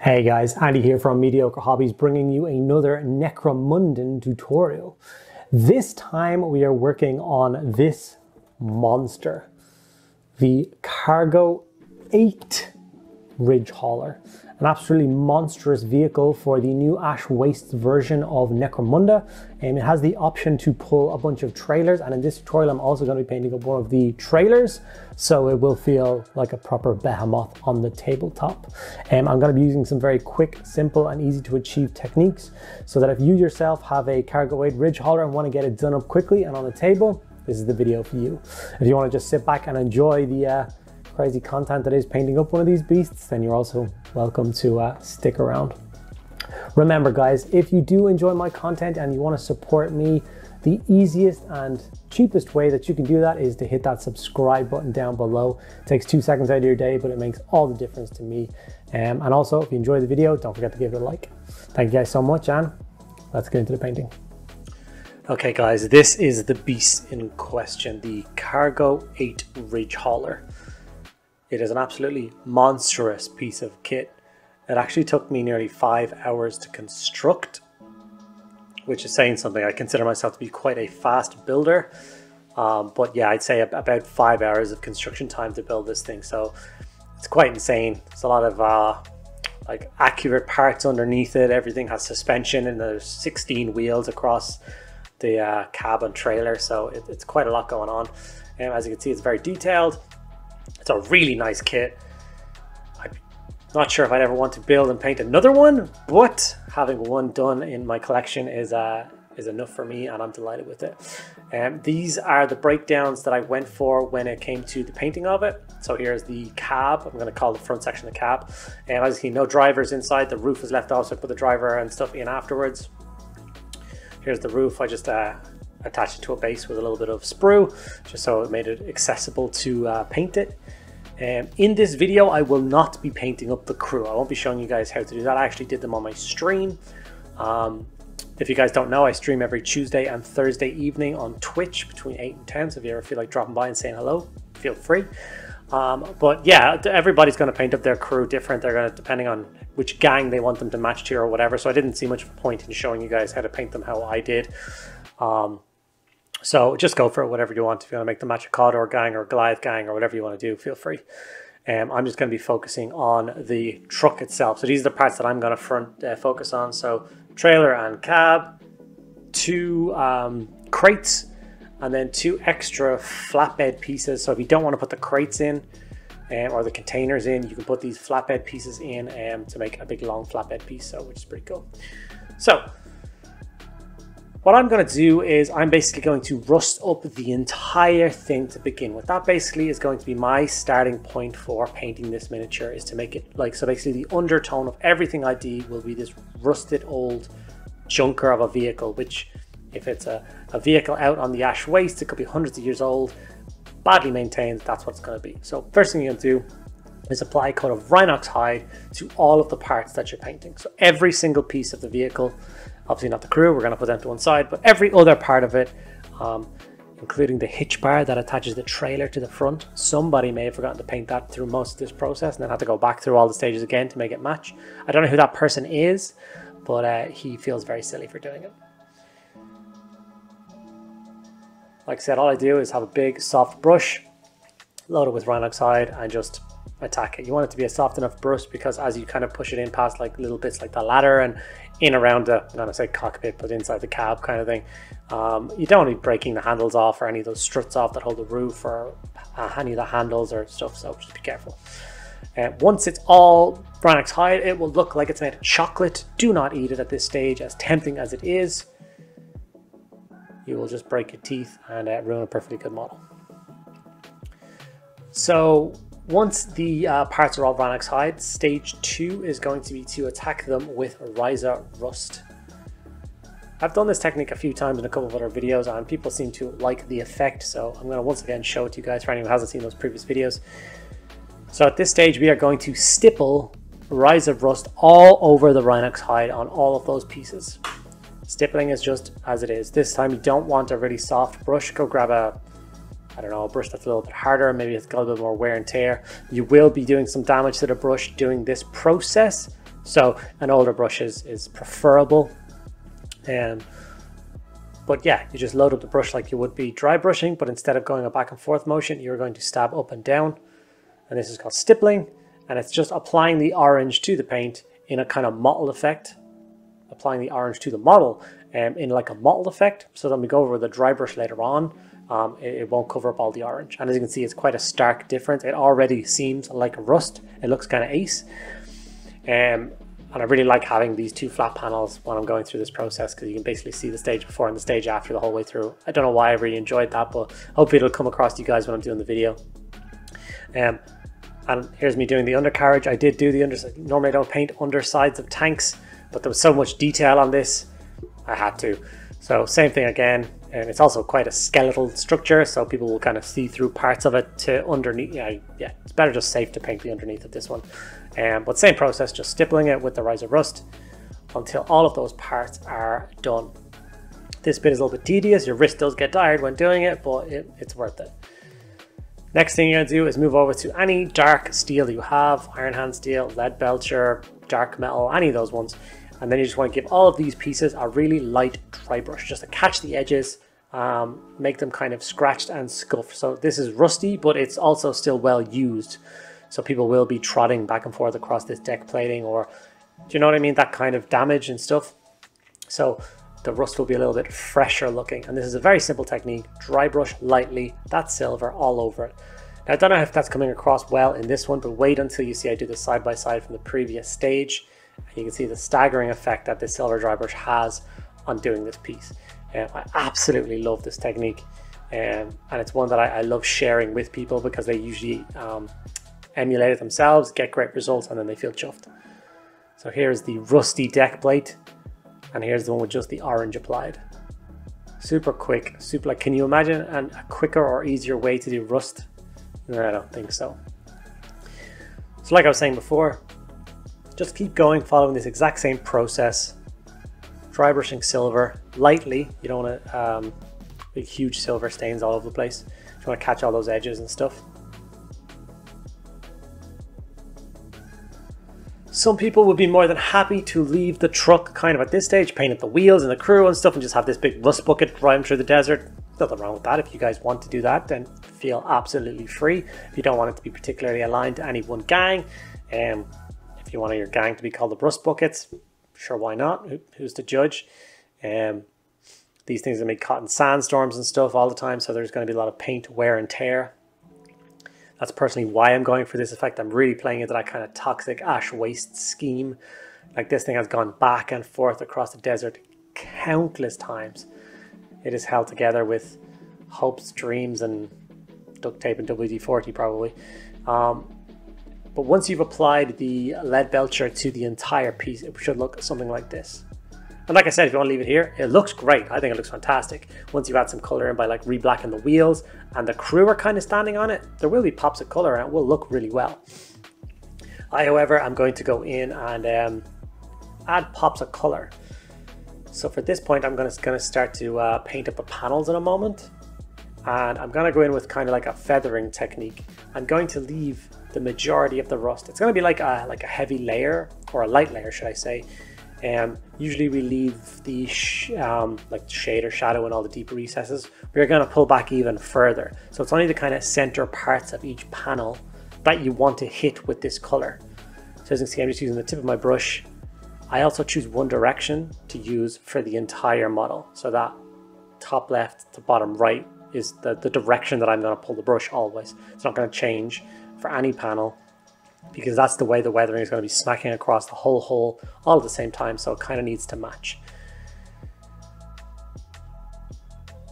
Hey guys, Andy here from Mediocre Hobbies, bringing you another Necromundan tutorial. This time we are working on this monster, the Cargo 8 Ridgehauler. An absolutely monstrous vehicle for the new Ash Wastes version of Necromunda. And it has the option to pull a bunch of trailers, and in this tutorial I'm also going to be painting up one of the trailers, so it will feel like a proper behemoth on the tabletop. I'm going to be using some very quick, simple and easy to achieve techniques, so that if you yourself have a Cargo 8 Ridgehauler and want to get it done up quickly and on the table, this is the video for you. If you want to just sit back and enjoy the crazy content that is painting up one of these beasts, then you're also welcome to stick around. Remember guys, if you do enjoy my content and you want to support me, the easiest and cheapest way that you can do that is to hit that subscribe button down below. It takes 2 seconds out of your day, but it makes all the difference to me. And also, if you enjoy the video, don't forget to give it a like. Thank you guys so much, and let's get into the painting. Okay guys, this is the beast in question, the Cargo 8 Ridgehauler. It is an absolutely monstrous piece of kit. It actually took me nearly 5 hours to construct, which is saying something. I consider myself to be quite a fast builder, but yeah, I'd say about 5 hours of construction time to build this thing. So it's quite insane. There's a lot of like accurate parts underneath it. Everything has suspension, and there's 16 wheels across the cab and trailer. So it's quite a lot going on. As you can see, it's very detailed. It's a really nice kit. I'm not sure if I'd ever want to build and paint another one, but having one done in my collection is enough for me, and I'm delighted with it. These are the breakdowns that I went for when it came to the painting of it. So here's the cab. I'm going to call the front section the cab. As you see, no drivers inside. The roof is left off, so I put the driver and stuff in afterwards. Here's the roof. I just attached it to a base with a little bit of sprue, just so it made it accessible to paint it. In this video, I will not be painting up the crew. I won't be showing you guys how to do that. I actually did them on my stream. If you guys don't know, I stream every Tuesday and Thursday evening on Twitch between 8 and 10. So if you ever feel like dropping by and saying hello, feel free. But yeah, everybody's going to paint up their crew different. They're going to, depending on which gang they want them to match to or whatever. So I didn't see much of a point in showing you guys how to paint them how I did. So just go for it, whatever you want. If you want to make the match a Cawdor gang or Goliath gang or whatever you want to do, feel free. I'm just going to be focusing on the truck itself. So these are the parts that I'm going to focus on. So trailer and cab, 2 crates, and then 2 extra flatbed pieces. So if you don't want to put the crates in or the containers in, you can put these flatbed pieces in to make a big long flatbed piece, so which is pretty cool. So what I'm going to do is I'm basically going to rust up the entire thing to begin with. That basically is going to be my starting point for painting this miniature, is to make it like, so basically the undertone of everything I do will be this rusted old junker of a vehicle, which if it's a vehicle out on the ash waste, it could be hundreds of years old, badly maintained, that's what it's going to be. So first thing you're going to do is apply a coat of Rhinox Hide to all of the parts that you're painting. So every single piece of the vehicle, obviously not the crew, we're going to put them to one side, but every other part of it, including the hitch bar that attaches the trailer to the front. Somebody may have forgotten to paint that through most of this process and then had to go back through all the stages again to make it match. I don't know who that person is, but he feels very silly for doing it. Like I said, all I do is have a big soft brush, load it with Rhinox Hide, and just attack it. You want it to be a soft enough brush because as you kind of push it in past like little bits like the ladder and in around the, I'm gonna say cockpit, but inside the cab kind of thing, you don't want to be breaking the handles off or any of those struts off that hold the roof or any of the handles or stuff, so just be careful. Once it's all Rhinox Hide, it will look like it's made of chocolate. Do not eat it at this stage, as tempting as it is. You will just break your teeth and ruin a perfectly good model. So once the parts are all Rhinox Hide, stage 2 is going to be to attack them with Ryza Rust. I've done this technique a few times in a couple of other videos and people seem to like the effect, so I'm going to once again show it to you guys for anyone who hasn't seen those previous videos. So at this stage we are going to stipple Ryza Rust all over the Rhinox Hide on all of those pieces. Stippling is just as it is. This time you don't want a really soft brush. Go grab a, I don't know, a brush that's a little bit harder, maybe it's got a little bit more wear and tear. You will be doing some damage to the brush doing this process, So an older brush is preferable. But yeah, you just load up the brush like you would be dry brushing, but instead of going a back and forth motion, you're going to stab up and down. And this is called stippling, and it's just applying the orange to the paint in a kind of mottled effect. Applying the orange to the model in like a mottled effect, so when we go over the dry brush later on, it won't cover up all the orange. And as you can see, it's quite a stark difference. It already seems like a rust. It looks kind of ace. And I really like having these two flat panels when I'm going through this process, because you can basically see the stage before and the stage after the whole way through. I don't know why I really enjoyed that, but hopefully it'll come across to you guys when I'm doing the video. And here's me doing the undercarriage. I did do the underside. Normally I don't paint undersides of tanks, but there was so much detail on this, I had to. So same thing again, and it's also quite a skeletal structure, so people will kind of see through parts of it to underneath. Yeah, it's better just safe to paint the underneath of this one. But same process, just stippling it with the Ryza Rust until all of those parts are done. This bit is a little bit tedious. Your wrist does get tired when doing it, but it's worth it. Next thing you're going to do is move over to any dark steel you have, Iron Hand Steel, Lead Belcher, Dark Metal, any of those ones. And then you just want to give all of these pieces a really light dry brush, just to catch the edges, make them kind of scratched and scuffed. So this is rusty, but it's also still well used. So people will be trotting back and forth across this deck plating, or, do you know what I mean? That kind of damage and stuff. So the rust will be a little bit fresher looking. And this is a very simple technique. Dry brush lightly, that silver all over it. Now I don't know if that's coming across well in this one, but wait until you see I do this side by side from the previous stage. And you can see the staggering effect that this silver dry brush has on doing this piece. I absolutely love this technique. And it's one that I love sharing with people, because they usually emulate it themselves, get great results, and then they feel chuffed. So here's the rusty deck plate, and here's the one with just the orange applied. Super quick, super, like, can you imagine a quicker or easier way to do rust? No, I don't think so. So like I was saying before, just keep going, following this exact same process. Dry brushing silver lightly. You don't want to big huge silver stains all over the place. You want to catch all those edges and stuff. Some people would be more than happy to leave the truck kind of at this stage, paint up the wheels and the crew and stuff, and just have this big rust bucket driving through the desert. Nothing wrong with that. If you guys want to do that, then feel absolutely free. If you don't want it to be particularly aligned to any one gang, if you want your gang to be called the rust buckets, sure, why not? Who's to judge? These things are made caught in sandstorms and stuff all the time, so there's going to be a lot of paint wear and tear. That's personally why I'm going for this effect. I'm really playing into that kind of toxic ash waste scheme. Like, this thing has gone back and forth across the desert countless times. It is held together with hopes, dreams, and duct tape and WD-40 probably. But once you've applied the lead belcher to the entire piece, it should look something like this. And like I said, if you want to leave it here, it looks great. I think it looks fantastic. Once you add some color in by like re-blacking the wheels and the crew are kind of standing on it, there will be pops of color and it will look really well. However, I'm going to go in and add pops of color. So for this point, I'm going to start to paint up the panels in a moment. And I'm going to go in with kind of like a feathering technique. I'm going to leave the majority of the rust. It's going to be like a heavy layer, or a light layer, should I say. Usually we leave the like shade or shadow in all the deeper recesses. We're going to pull back even further. So it's only the kind of center parts of each panel that you want to hit with this color. So as you can see, I'm just using the tip of my brush. I also choose one direction to use for the entire model. So that top left to bottom right is the direction that I'm going to pull the brush always. It's not going to change for any panel, because that's the way the weathering is going to be smacking across the whole hole all at the same time, so it kind of needs to match.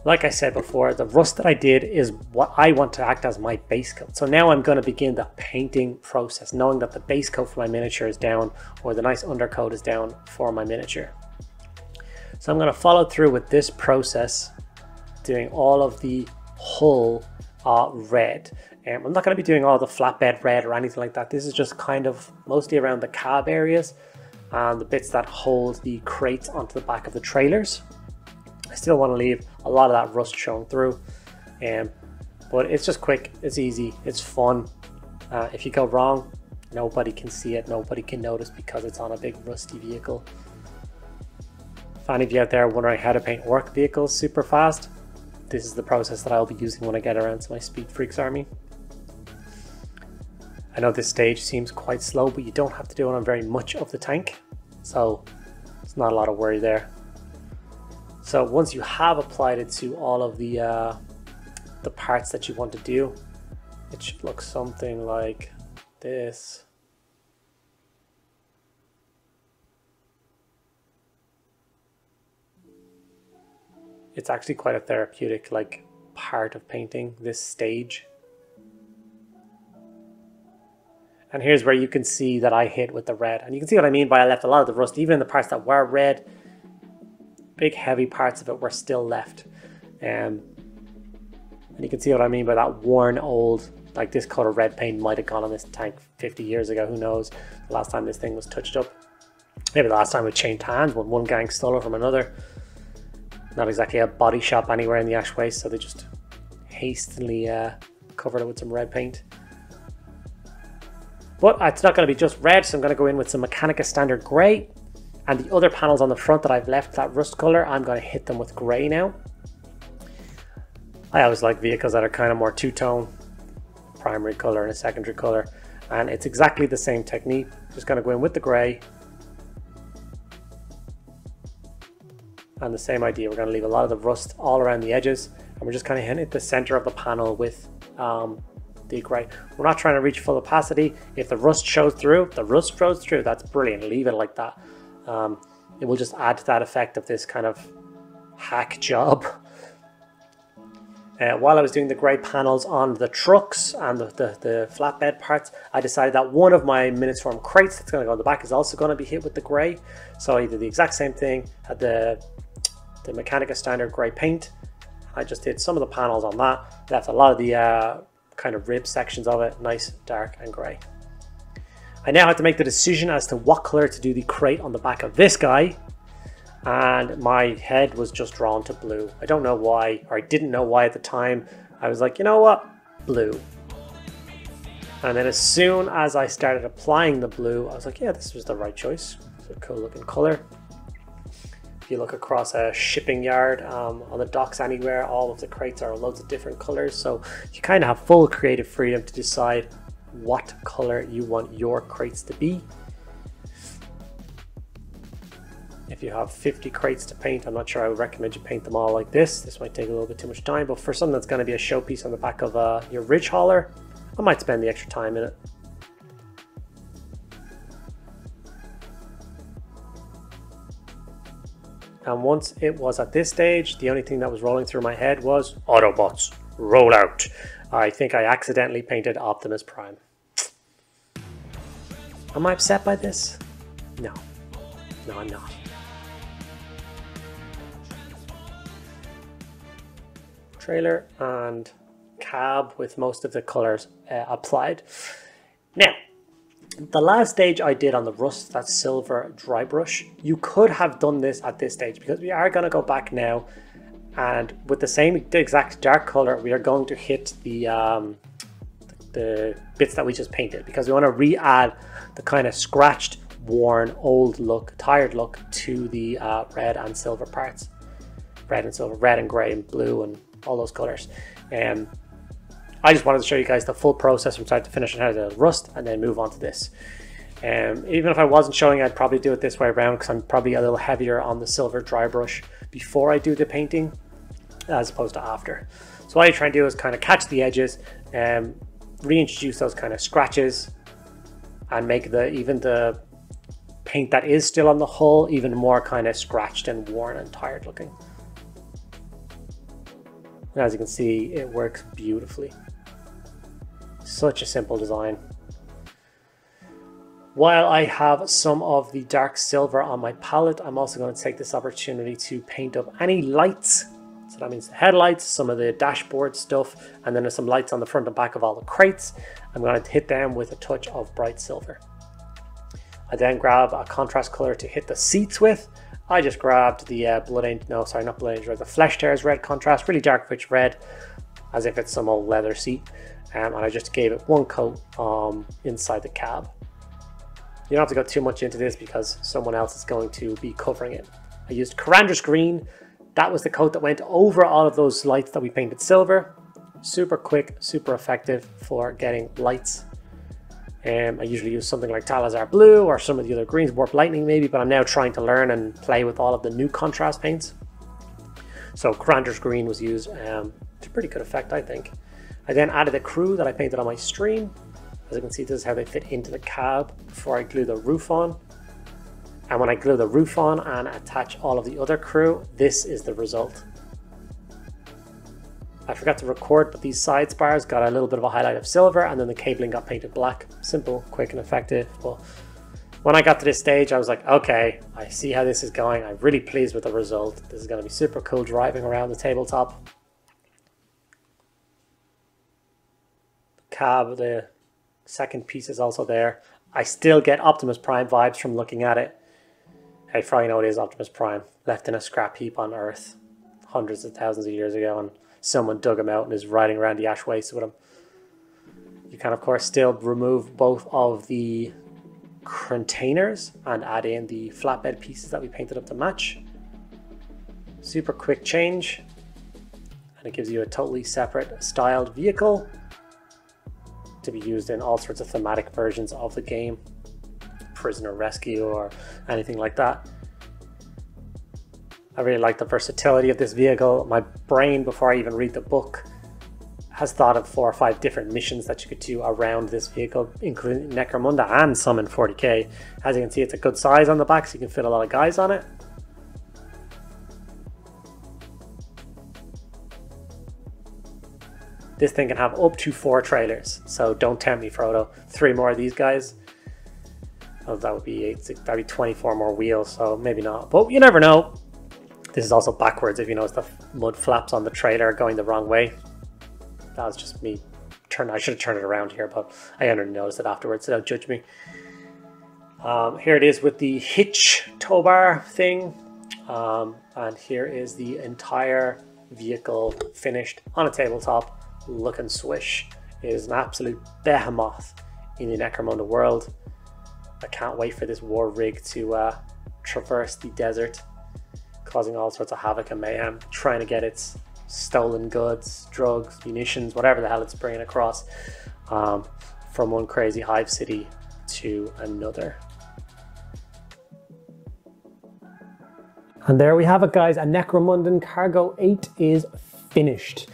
Like I said before, the rust that I did is what I want to act as my base coat. So now I'm going to begin the painting process, knowing that the base coat for my miniature is down, or the nice undercoat is down for my miniature. So I'm going to follow through with this process, doing all of the hull red. I'm not going to be doing all the flatbed red or anything like that. This is just kind of mostly around the cab areas and the bits that hold the crates onto the back of the trailers. I still want to leave a lot of that rust showing through, but it's just quick, it's easy, it's fun. If you go wrong, Nobody can see it, nobody can notice because it's on a big rusty vehicle. If any of you out there are wondering how to paint work vehicles super fast, this is the process that I'll be using when I get around to my Speed Freaks army. I know this stage seems quite slow, but you don't have to do it on very much of the tank, so it's not a lot of worry there. So once you have applied it to all of the parts that you want to do, it should look something like this. It's actually quite a therapeutic part of painting this stage. And here's where you can see that I hit with the red. And you can see what I mean by I left a lot of the rust, even in the parts that were red, big heavy parts of it were still left. And you can see what I mean by that worn old, like this color red paint might have gone on this tank 50 years ago, who knows, the last time this thing was touched up. Maybe the last time it changed hands when one gang stole it from another. Not exactly a body shop anywhere in the ash waste, so they just hastily covered it with some red paint. But it's not going to be just red, so I'm going to go in with some Mechanicus Standard Grey. And the other panels on the front that I've left that rust color, I'm going to hit them with grey now. I always like vehicles that are kind of more two-tone, primary color and a secondary color. And it's exactly the same technique. Just going to go in with the grey. And the same idea, we're going to leave a lot of the rust all around the edges. And we're just kind of hitting the center of the panel with the grey. We're not trying to reach full opacity. If the rust shows through, the rust shows through. That's brilliant. Leave it like that. It will just add to that effect of this kind of hack job. While I was doing the grey panels on the trucks and the flatbed parts, I decided that one of my Ministorm crates that's going to go on the back is also going to be hit with the grey. So I did the exact same thing, had the Mechanicus Standard Grey paint. I just did some of the panels on that, left a lot of the kind of rib sections of it nice, dark and grey. I now have to make the decision as to what colour to do the crate on the back of this guy. And my head was just drawn to blue. I don't know why, or I didn't know why at the time. I was like, you know what? Blue. And then as soon as I started applying the blue, I was like, yeah, this was the right choice. It's a cool looking color. If you look across a shipping yard, on the docks anywhere, all of the crates are loads of different colors. So you kind of have full creative freedom to decide what color you want your crates to be. If you have 50 crates to paint, I'm not sure I would recommend you paint them all like this. This might take a little bit too much time, but for something that's going to be a showpiece on the back of your Ridgehauler, I might spend the extra time in it. And once it was at this stage, the only thing that was rolling through my head was Autobots, roll out. I think I accidentally painted Optimus Prime. Am I upset by this? No. No, I'm not. Trailer and cab with most of the colors applied. Now, the last stage I did on the rust, that silver dry brush, you could have done this at this stage because we are going to go back now and with the same exact dark color, we are going to hit the bits that we just painted because we want to re-add the kind of scratched, worn, old look, tired look to the red and silver parts. Red and silver, red and grey and blue and all those colors. I just wanted to show you guys the full process from start to finish on how to rust and then move on to this. Even if I wasn't showing, I'd probably do it this way around because I'm probably a little heavier on the silver dry brush before I do the painting as opposed to after. So what I try and do is kind of catch the edges and reintroduce those kind of scratches and make even the paint that is still on the hull even more kind of scratched and worn and tired looking. And as you can see, it works beautifully. Such a simple design. While I have some of the dark silver on my palette, I'm also going to take this opportunity to paint up any lights. So that means the headlights, some of the dashboard stuff, and then there's some lights on the front and back of all the crates. I'm going to hit them with a touch of bright silver. I then grab a contrast color to hit the seats with. I just grabbed the the Flesh Tears red contrast, really dark rich red, as if it's some old leather seat. And I just gave it one coat inside the cab. You don't have to go too much into this because someone else is going to be covering it. I used Karandras Green. That was the coat that went over all of those lights that we painted silver. Super quick, super effective for getting lights. I usually use something like Talazar Blue or some of the other greens, Warp Lightning maybe, but I'm now trying to learn and play with all of the new contrast paints. So Karandras Green was used to pretty good effect, I think. I then added a crew that I painted on my stream. As you can see, this is how they fit into the cab before I glue the roof on. And when I glue the roof on and attach all of the other crew, this is the result. I forgot to record, but these side spars got a little bit of a highlight of silver, and then the cabling got painted black. Simple, quick and effective. But when I got to this stage, I was like, okay, I see how this is going. I'm really pleased with the result. This is going to be super cool driving around the tabletop. Cab, the second piece is also there. I still get Optimus Prime vibes from looking at it. I probably know it is Optimus Prime, left in a scrap heap on Earth hundreds of thousands of years ago, and someone dug him out and is riding around the ash waste with him. You can of course still remove both of the containers and add in the flatbed pieces that we painted up to match. Super quick change, and it gives you a totally separate styled vehicle to be used in all sorts of thematic versions of the game, prisoner rescue or anything like that. I really like the versatility of this vehicle. My brain, before I even read the book, has thought of 4 or 5 different missions that you could do around this vehicle, including Necromunda and some in 40k. As you can see, it's a good size on the back, so you can fit a lot of guys on it. This thing can have up to 4 trailers, so don't tempt me, Frodo. 3 more of these guys. Oh, that would be 8, 6, that'd be 24 more wheels, so maybe not. But you never know. This is also backwards, if you notice the mud flaps on the trailer going the wrong way. That was just me. I should have turned it around here, but I only noticed it afterwards, so don't judge me. Here it is with the hitch tow bar thing. And here is the entire vehicle finished on a tabletop. Looking swish. It is an absolute behemoth in the Necromunda world. I can't wait for this war rig to traverse the desert, causing all sorts of havoc and mayhem, trying to get its stolen goods, drugs, munitions, whatever the hell it's bringing across from one crazy hive city to another. And there we have it, guys. A Necromundan Cargo 8 is finished.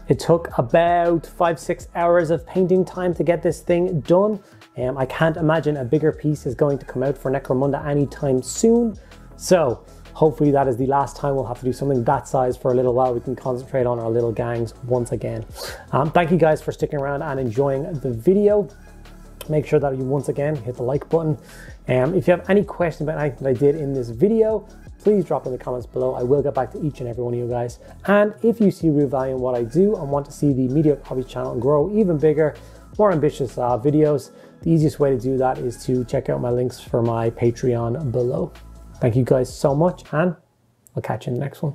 It took about 5-6 hours of painting time to get this thing done. I can't imagine a bigger piece is going to come out for Necromunda anytime soon. So hopefully that is the last time we'll have to do something that size for a little while. We can concentrate on our little gangs once again. Thank you guys for sticking around and enjoying the video. Make sure that you once again hit the like button. If you have any questions about anything that I did in this video, please drop in the comments below. I will get back to each and every one of you guys. And if you see real value in what I do and want to see the Mediocre Hobbies channel grow even bigger, more ambitious videos, the easiest way to do that is to check out my links for my Patreon below. Thank you guys so much, and I'll catch you in the next one.